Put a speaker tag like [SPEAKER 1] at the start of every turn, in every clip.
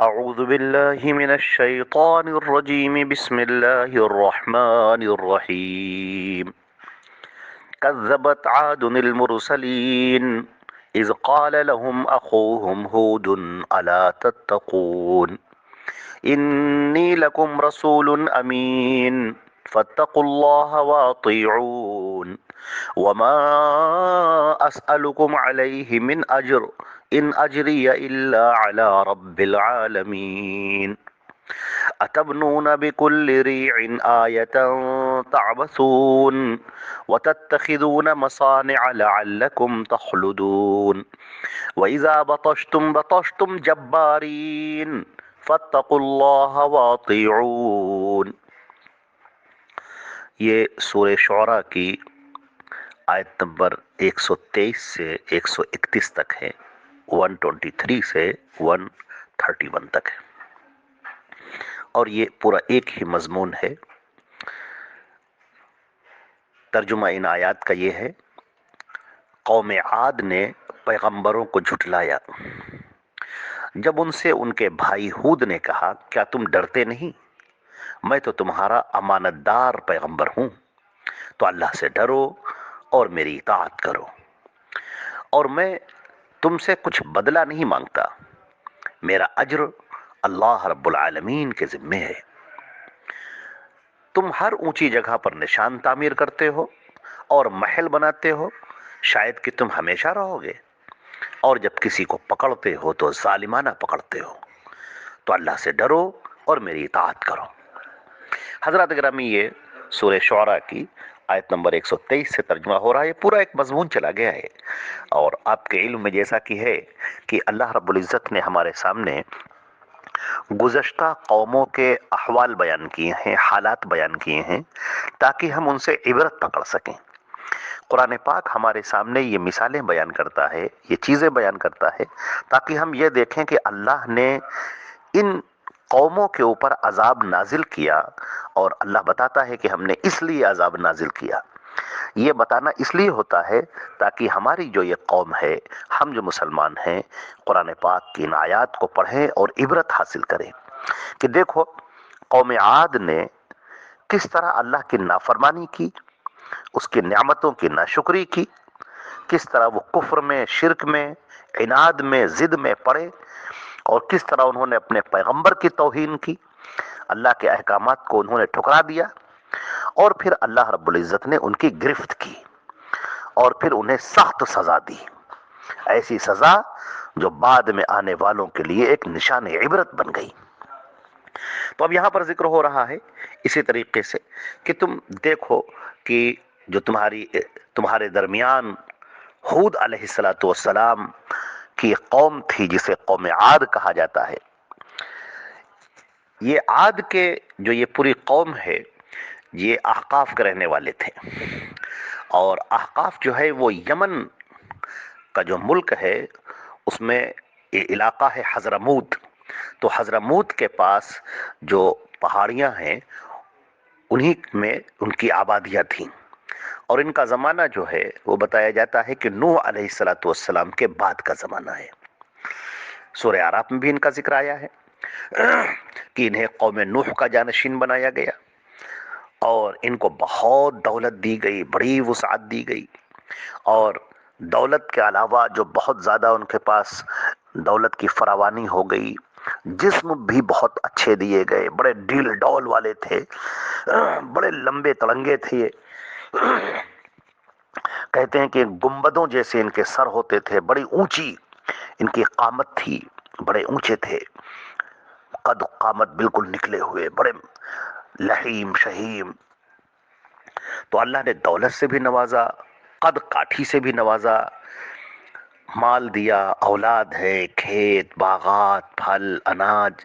[SPEAKER 1] أعوذ بالله من الشيطان الرجيم بسم الله الرحمن الرحيم كذبت عاد المرسلين إذ قال لهم أخوهم هود ألا تتقون إني لكم رسول أمين فاتقوا الله وأطيعون وما أسألكم عليه من أجر إن أجري إلا على رب العالمين أتبنون بكل ريع آية تعبثون وتتخذون مصانع لعلكم تخلدون وإذا بطشتم بطشتم جبارين فاتقوا الله وأطيعون. یہ سورہ شعراء کی آیت نمبر 123 سے 131 تک ہے، 123 سے 131 تک ہے، اور یہ پورا ایک ہی مضمون ہے. ترجمہ ان آیات کا یہ ہے: قوم عاد نے پیغمبروں کو جھٹلایا جب ان سے ان کے بھائی ہود نے کہا کیا تم ڈرتے نہیں، میں تو تمہارا امانت دار پیغمبر ہوں، تو اللہ سے ڈرو اور میری اطاعت کرو، اور میں تم سے کچھ بدلہ نہیں مانگتا، میرا اجر اللہ رب العالمین کے ذمے ہے. تم ہر اونچی جگہ پر نشان تعمیر کرتے ہو اور محل بناتے ہو، شاید کہ تم ہمیشہ رہو گے، اور جب کسی کو پکڑتے ہو تو ظالمانہ پکڑتے ہو، تو اللہ سے ڈرو اور میری اطاعت کرو. حضرات گرامی، یہ سورہ شعراء کی آیت نمبر 123 سے ترجمہ ہو رہا ہے. یہ پورا ایک مضمون چلا گیا ہے، اور آپ کے علم میں جیسا کہ ہے کہ اللہ رب العزت نے ہمارے سامنے گزشتہ قوموں کے احوال بیان کیے ہیں، حالات بیان کیے ہیں، تاکہ ہم ان سے عبرت پکڑ سکیں. قرآن پاک ہمارے سامنے یہ مثالیں بیان کرتا ہے، یہ چیزیں بیان کرتا ہے، تاکہ ہم یہ دیکھیں کہ اللہ نے ان قوموں کے اوپر عذاب نازل کیا، اور اللہ بتاتا ہے کہ ہم نے اس لیے عذاب نازل کیا. یہ بتانا اس لیے ہوتا ہے تاکہ ہماری جو یہ قوم ہے، ہم جو مسلمان ہیں، قرآن پاک کی ان آیات کو پڑھیں اور عبرت حاصل کریں کہ دیکھو قوم عاد نے کس طرح اللہ کی نافرمانی کی، اس کی نعمتوں کی ناشکری کی، کس طرح وہ کفر میں، شرک میں، عناد میں، ضد میں پڑے، اور کس طرح انہوں نے اپنے پیغمبر کی توہین کی، اللہ کے احکامات کو انہوں نے ٹھکرا دیا، اور پھر اللہ رب العزت نے ان کی گرفت کی اور پھر انہیں سخت سزا دی، ایسی سزا جو بعد میں آنے والوں کے لیے ایک نشان عبرت بن گئی. تو اب یہاں پر ذکر ہو رہا ہے اسی طریقے سے کہ تم دیکھو کہ جو تمہارے درمیان ہود علیہ السلام کی قوم تھی، جسے قوم عاد کہا جاتا ہے. یہ عاد کے جو یہ پوری قوم ہے، یہ احقاف کے رہنے والے تھے، اور احقاف جو ہے وہ یمن کا جو ملک ہے اس میں یہ علاقہ ہے حضرموت. تو حضرموت کے پاس جو پہاڑیاں ہیں انہی میں ان کی آبادیاں تھیں، اور ان کا زمانہ جو ہے وہ بتایا جاتا ہے کہ نوح علیہ السلام کے بعد کا زمانہ ہے. سورہ اعراف میں بھی ان کا ذکر آیا ہے کہ انہیں قوم نوح کا جانشین بنایا گیا، اور ان کو بہت دولت دی گئی، بڑی وسعت دی گئی، اور دولت کے علاوہ جو بہت زیادہ ان کے پاس دولت کی فراوانی ہو گئی، جسم بھی بہت اچھے دیے گئے، بڑے ڈیل ڈول والے تھے، بڑے لمبے تڑنگے تھے. کہتے ہیں کہ گنبدوں جیسے ان کے سر ہوتے تھے، بڑی اونچی ان کی قامت تھی، بڑے اونچے تھے، قد قامت بالکل نکلے ہوئے، بڑے لحیم شہیم. تو اللہ نے دولت سے بھی نوازا، قد کاٹھی سے بھی نوازا، مال دیا، اولاد ہے، کھیت باغات، پھل اناج،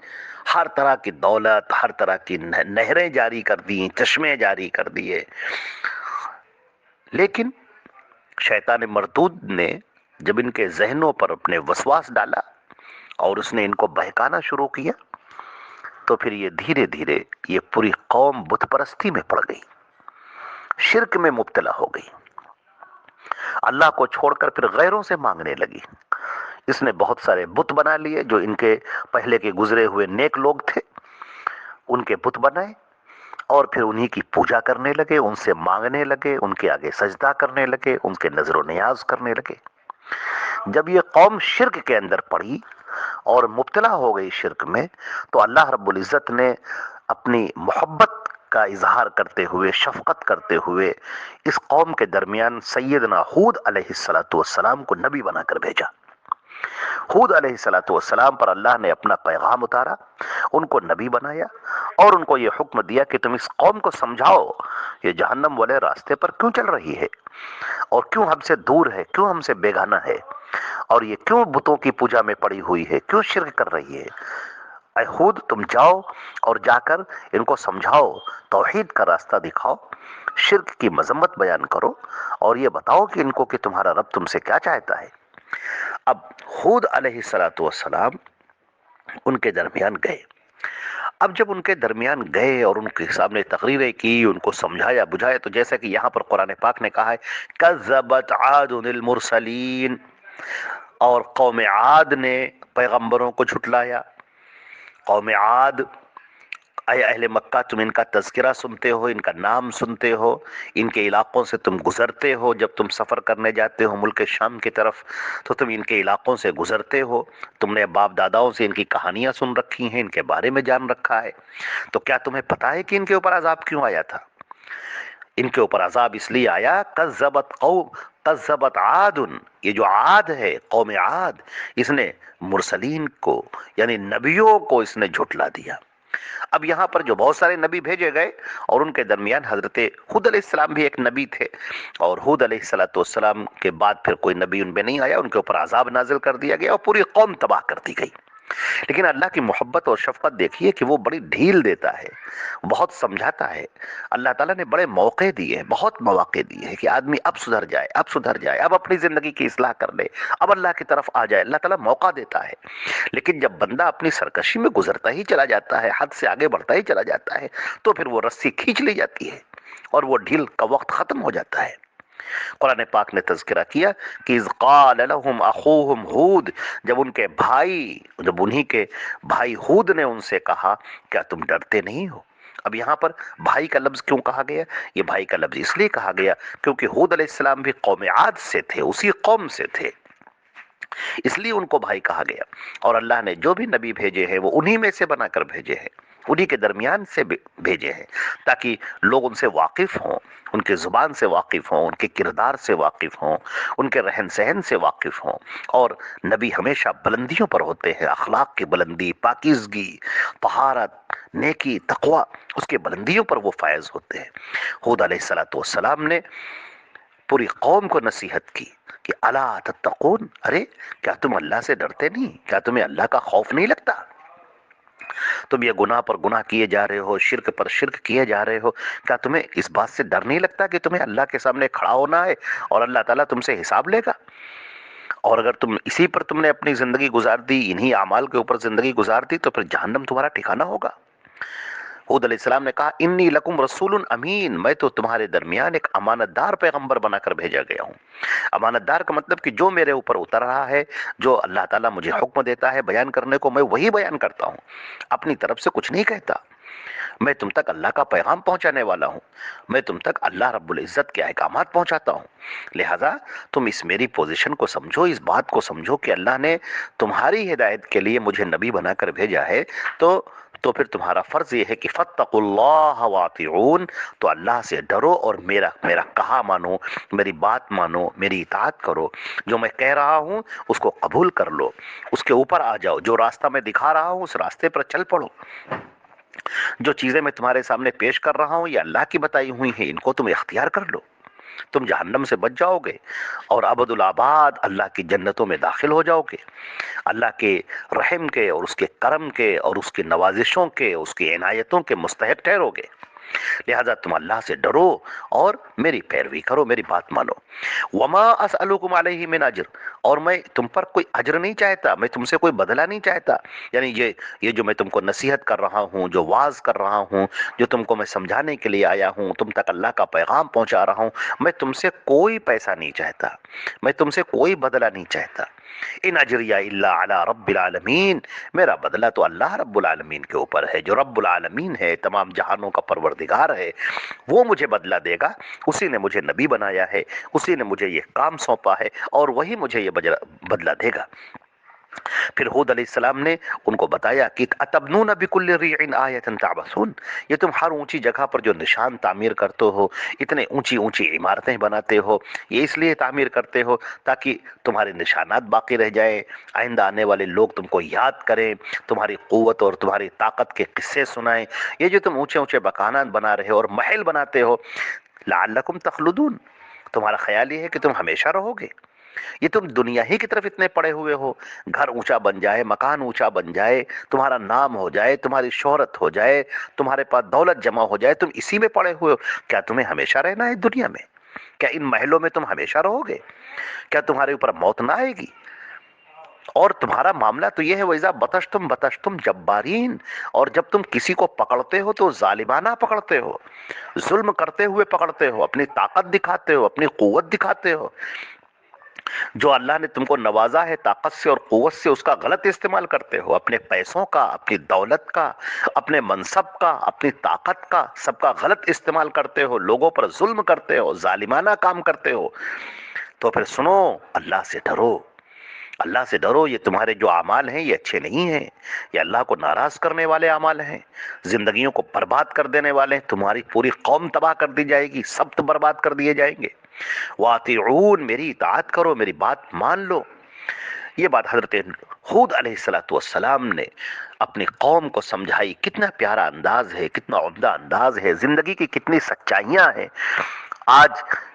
[SPEAKER 1] ہر طرح کی دولت، ہر طرح کی نہریں جاری کر دی، چشمے جاری کر دیے. لیکن شیطان مردود نے جب ان کے ذہنوں پر اپنے وسواس ڈالا اور اس نے ان کو بہکانا شروع کیا، تو پھر یہ دھیرے دھیرے یہ پوری قوم بت پرستی میں پڑ گئی، شرک میں مبتلا ہو گئی، اللہ کو چھوڑ کر پھر غیروں سے مانگنے لگی. اس نے بہت سارے بت بنا لیے جو ان کے پہلے کے گزرے ہوئے نیک لوگ تھے، ان کے بت بنائے اور پھر انہی کی پوجا کرنے لگے، ان سے مانگنے لگے، ان کے آگے سجدہ کرنے لگے، ان کے نظر و نیاز کرنے لگے۔ جب یہ قوم شرک کے اندر پڑی اور مبتلا ہو گئی شرک میں، تو اللہ رب العزت نے اپنی محبت کا اظہار کرتے ہوئے، شفقت کرتے ہوئے اس قوم کے درمیان سیدنا ہود علیہ السلام کو نبی بنا کر بھیجا۔ ہود علیہ السلام پر اللہ نے اپنا پیغام اتارا، ان کو نبی بنایا اور ان کو یہ حکم دیا کہ تم اس قوم کو سمجھاؤ یہ جہنم والے راستے پر کیوں چل رہی ہے اور کیوں ہم سے دور ہے، کیوں ہم سے بیگانہ ہے، اور یہ کیوں بتوں کی پوجا میں پڑی ہوئی ہے، کیوں شرک کر رہی ہے۔ اے ہود، تم جاؤ اور جا کر ان کو سمجھاؤ، توحید کا راستہ دکھاؤ، شرک کی مذمت بیان کرو اور یہ بتاؤ کہ ان کو کہ تمہارا رب تم سے کیا چاہتا ہے۔ اب ہود علیہ السلام ان کے درمیان گئے۔ اب جب ان کے درمیان گئے اور ان کے سامنے تقریریں کی، ان کو سمجھایا بجھایا، تو جیسا کہ یہاں پر قرآن پاک نے کہا ہے کذبت عاد المرسلین، اور قوم عاد نے پیغمبروں کو جھٹلایا۔ قوم عاد، اے اہل مکہ، تم ان کا تذکرہ سنتے ہو، ان کا نام سنتے ہو، ان کے علاقوں سے تم گزرتے ہو، جب تم سفر کرنے جاتے ہو ملک شام کی طرف تو تم ان کے علاقوں سے گزرتے ہو، تم نے باپ داداؤں سے ان کی کہانیاں سن رکھی ہیں، ان کے بارے میں جان رکھا ہے، تو کیا تمہیں پتہ ہے کہ ان کے اوپر عذاب کیوں آیا تھا؟ ان کے اوپر عذاب اس لیے آیا کذبت عاد، یہ جو عاد ہے، قوم عاد، اس نے مرسلین کو یعنی نبیوں کو اس نے جھٹلا دیا۔ اب یہاں پر جو بہت سارے نبی بھیجے گئے اور ان کے درمیان حضرت ہود علیہ السلام بھی ایک نبی تھے، اور ہود علیہ السلام کے بعد پھر کوئی نبی ان پہ نہیں آیا، ان کے اوپر عذاب نازل کر دیا گیا اور پوری قوم تباہ کر دی گئی۔ لیکن اللہ کی محبت اور شفقت دیکھیے کہ وہ بڑی ڈھیل دیتا ہے، بہت سمجھاتا ہے۔ اللہ تعالیٰ نے بڑے موقع دیے ہیں، بہت مواقع دیے ہیں کہ آدمی اب سدھر جائے، اب سدھر جائے، اب اپنی زندگی کی اصلاح کر لے، اب اللہ کی طرف آ جائے۔ اللہ تعالیٰ موقع دیتا ہے، لیکن جب بندہ اپنی سرکشی میں گزرتا ہی چلا جاتا ہے، حد سے آگے بڑھتا ہی چلا جاتا ہے، تو پھر وہ رسی کھینچ لی جاتی ہے اور وہ ڈھیل کا وقت ختم ہو جاتا ہے۔ قرآن پاک نے تذکرہ کیا کہ اذ قال لهم اخوهم ہود، جب ان کے بھائی، جب انہی کے بھائی ہود نے ان سے کہا کیا تم ڈرتے نہیں ہو؟ اب یہاں پر بھائی کا لفظ کیوں کہا گیا؟ یہ بھائی کا لفظ اس لیے کہا گیا کیونکہ ہود علیہ السلام بھی قوم عاد سے تھے، اسی قوم سے تھے، اس لیے ان کو بھائی کہا گیا۔ اور اللہ نے جو بھی نبی بھیجے ہیں وہ انہی میں سے بنا کر بھیجے ہیں، انہی کے درمیان سے بھیجے ہیں، تاکہ لوگ ان سے واقف ہوں، ان کے زبان سے واقف ہوں، ان کے کردار سے واقف ہوں، ان کے رہن سہن سے واقف ہوں۔ اور نبی ہمیشہ بلندیوں پر ہوتے ہیں، اخلاق کی بلندی، پاکیزگی، طہارت، نیکی، تقوی، اس کے بلندیوں پر وہ فائز ہوتے ہیں۔ ہود علیہ السلام نے پوری قوم کو نصیحت کی کہ الا تتقون، ارے کیا تم اللہ سے ڈرتے نہیں؟ کیا تمہیں اللہ کا خوف نہیں لگتا؟ تم یہ گناہ پر گناہ کیے جا رہے ہو، شرک پر شرک کیے جا رہے ہو، کیا تمہیں اس بات سے ڈر نہیں لگتا کہ تمہیں اللہ کے سامنے کھڑا ہونا ہے اور اللہ تعالیٰ تم سے حساب لے گا؟ اور اگر تم اسی پر تم نے اپنی زندگی گزار دی، انہی اعمال کے اوپر زندگی گزار دی، تو پھر جہنم تمہارا ٹھکانہ ہوگا۔ ہود علیہ السلام نے کہا انی لکم رسول امین، میں تو تمہارے درمیان ایک امانت دار پیغمبر بنا کر بھیجا گیا ہوں۔ امانت دار کا مطلب کہ جو میرے اوپر اتر رہا ہے، جو اللہ تعالیٰ مجھے حکم دیتا ہے بیان کرنے کو، میں وہی بیان کرتا ہوں، اپنی طرف سے کچھ نہیں کہتا۔ میں تم تک اللہ کا پیغام پہنچانے والا ہوں، میں تم تک اللہ رب العزت کے احکامات پہنچاتا ہوں۔ لہذا تم اس میری پوزیشن کو سمجھو، اس بات کو سمجھو کہ اللہ نے تمہاری ہدایت کے لیے مجھے نبی بنا کر بھیجا ہے، تو پھر تمہارا فرض یہ ہے کہ فاتقوا اللہ واطیعون، تو اللہ سے ڈرو اور میرا کہا مانو، میری بات مانو، میری اطاعت کرو، جو میں کہہ رہا ہوں اس کو قبول کر لو، اس کے اوپر آ جاؤ، جو راستہ میں دکھا رہا ہوں اس راستے پر چل پڑو، جو چیزیں میں تمہارے سامنے پیش کر رہا ہوں یہ اللہ کی بتائی ہوئی ہیں، ان کو تم اختیار کر لو، تم جہنم سے بچ جاؤ گے اور ابد الآباد اللہ کی جنتوں میں داخل ہو جاؤ گے، اللہ کے رحم کے اور اس کے کرم کے اور اس کی نوازشوں کے، اس کی عنایتوں کے مستحق ٹھہرو گے۔ لہذا تم اللہ سے ڈرو اور میری پیروی کرو، میری بات مانو۔ وما اسألکم علیہ من اجر، اور میں تم پر کوئی اجر نہیں چاہتا، میں تم سے کوئی بدلہ نہیں چاہتا، یعنی یہ جو میں تم کو نصیحت کر رہا ہوں، جو واعظ کر رہا ہوں، جو تم کو میں سمجھانے کے لیے آیا ہوں، تم تک اللہ کا پیغام پہنچا رہا ہوں، میں تم سے کوئی پیسہ نہیں چاہتا، میں تم سے کوئی بدلہ نہیں چاہتا۔ ان اجریہ الا علی رب العالمین، میرا بدلہ تو اللہ رب العالمین کے اوپر ہے، جو رب العالمین ہے، تمام جہانوں کا پروردگار ہے، وہ مجھے بدلہ دے گا۔ اسی نے مجھے نبی بنایا ہے، اسی نے مجھے یہ کام سونپا ہے، اور وہی مجھے یہ بدلہ دے گا۔ پھر ہود علیہ السلام نے ان کو بتایا کہ اتبنون بکل ریع آیۃ تعبثون، یہ تم ہر اونچی جگہ پر جو نشان تعمیر کرتے ہو، اتنے اونچی اونچی عمارتیں بناتے ہو، یہ اس لیے تعمیر کرتے ہو تاکہ تمہارے نشانات باقی رہ جائے، آئندہ آنے والے لوگ تم کو یاد کریں، تمہاری قوت اور تمہاری طاقت کے قصے سنائیں۔ یہ جو تم اونچے اونچے مکانات بنا رہے ہو اور محل بناتے ہو، لعلکم تخلدون، تمہارا خیال یہ ہے کہ تم ہمیشہ رہو گے؟ یہ تم دنیا ہی کی طرف اتنے پڑے ہوئے ہو، گھر اونچا بن جائے، مکان اونچا بن جائے، تمہارا نام ہو جائے، تمہاری شہرت ہو جائے، تمہارے پاس دولت جمع ہو جائے، تم اسی میں پڑے ہوئے ہو؟ کیا تمہیں ہمیشہ رہنا ہے دنیا میں؟ کیا ان محلوں میں تم ہمیشہ رہو گے؟ کیا تمہارے اوپر موت نہ آئے گی؟ اور تمہارا معاملہ تو یہ ہے وَإِذَا بَطَشْتُمْ بَطَشْتُمْ جَبَّارِينَ، اور جب تم کسی کو پکڑتے ہو تو ظالمانہ پکڑتے ہو، ظلم کرتے ہوئے پکڑتے ہو، اپنی طاقت دکھاتے ہو، اپنی قوت دکھاتے ہو۔ جو اللہ نے تم کو نوازا ہے طاقت سے اور قوت سے، اس کا غلط استعمال کرتے ہو، اپنے پیسوں کا، اپنی دولت کا، اپنے منصب کا، اپنی طاقت کا، سب کا غلط استعمال کرتے ہو، لوگوں پر ظلم کرتے ہو، ظالمانہ کام کرتے ہو، تو پھر سنو، اللہ سے ڈرو، اللہ سے ڈرو۔ یہ تمہارے جو اعمال ہیں یہ اچھے نہیں ہیں، یہ اللہ کو ناراض کرنے والے اعمال ہیں، زندگیوں کو برباد کر دینے والے ہیں، تمہاری پوری قوم تباہ کر دی جائے گی، سب تو برباد کر دیے جائیں گے۔ وَاطِعُونَ، میری اطاعت کرو، میری بات مان لو۔ یہ بات حضرت ہود علیہ السلام نے اپنی قوم کو سمجھائی۔ کتنا پیارا انداز ہے، کتنا عمدہ انداز ہے، زندگی کی کتنی سچائیاں ہیں۔ آج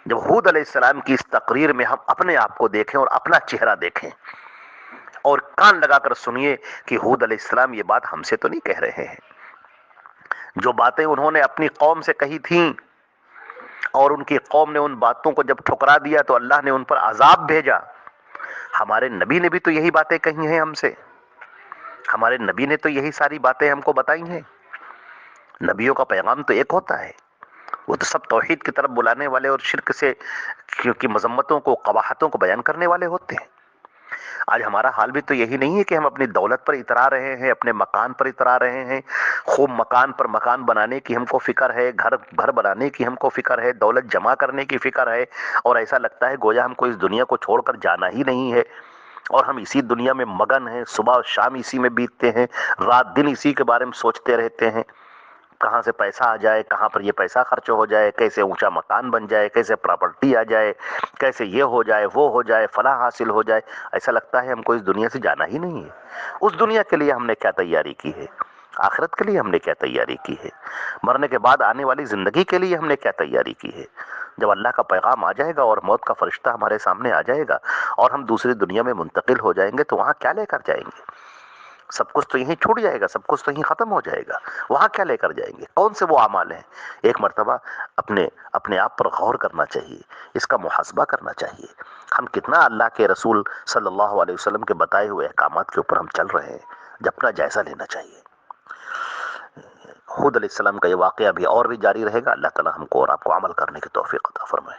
[SPEAKER 1] جب ہود علیہ السلام کی اس تقریر میں ہم اپنے آپ کو دیکھیں اور اپنا چہرہ دیکھیں اور کان لگا کر سنیے کہ ہود علیہ السلام یہ بات ہم سے تو نہیں کہہ رہے ہیں۔ جو باتیں انہوں نے اپنی قوم سے کہی تھیں اور ان کی قوم نے ان باتوں کو جب ٹھکرا دیا تو اللہ نے ان پر عذاب بھیجا، ہمارے نبی نے بھی تو یہی باتیں کہی ہیں ہم سے، ہمارے نبی نے تو یہی ساری باتیں ہم کو بتائی ہیں۔ نبیوں کا پیغام تو ایک ہوتا ہے، وہ تو سب توحید کی طرف بلانے والے اور شرک سے کی مذمتوں کو، قباحتوں کو بیان کرنے والے ہوتے ہیں۔ آج ہمارا حال بھی تو یہی نہیں ہے کہ ہم اپنی دولت پر اترا رہے ہیں، اپنے مکان پر اترا رہے ہیں، خوب مکان پر مکان بنانے کی ہم کو فکر ہے، گھر بنانے کی ہم کو فکر ہے، دولت جمع کرنے کی فکر ہے، اور ایسا لگتا ہے گویا ہم کو اس دنیا کو چھوڑ کر جانا ہی نہیں ہے، اور ہم اسی دنیا میں مگن ہیں، صبح اور شام اسی میں بیتتے ہیں، رات دن اسی کے بارے میں سوچتے رہتے ہیں، کہاں سے پیسہ آ جائے، کہاں پر یہ پیسہ خرچ ہو جائے، کیسے اونچا مکان بن جائے، کیسے پراپرٹی آ جائے، کیسے یہ ہو جائے، وہ ہو جائے، فلاح حاصل ہو جائے۔ ایسا لگتا ہے ہم کو اس دنیا سے جانا ہی نہیں ہے۔ اس دنیا کے لیے ہم نے کیا تیاری کی ہے؟ آخرت کے لیے ہم نے کیا تیاری کی ہے؟ مرنے کے بعد آنے والی زندگی کے لیے ہم نے کیا تیاری کی ہے؟ جب اللہ کا پیغام آ جائے گا اور موت کا فرشتہ ہمارے سامنے آ جائے گا اور ہم دوسری دنیا میں منتقل ہو جائیں گے تو وہاں کیا لے کر جائیں گے؟ سب کچھ تو یہیں چھوٹ جائے گا، سب کچھ تو یہیں ختم ہو جائے گا، وہاں کیا لے کر جائیں گے؟ کون سے وہ اعمال ہیں؟ ایک مرتبہ اپنے آپ پر غور کرنا چاہیے، اس کا محاسبہ کرنا چاہیے، ہم کتنا اللہ کے رسول صلی اللہ علیہ وسلم کے بتائے ہوئے احکامات کے اوپر ہم چل رہے ہیں، جب اپنا جائزہ لینا چاہیے۔ ہود علیہ السلام کا یہ واقعہ بھی اور بھی جاری رہے گا۔ اللہ تعالی ہم کو اور آپ کو عمل کرنے کی توفیق عطا فرمائے۔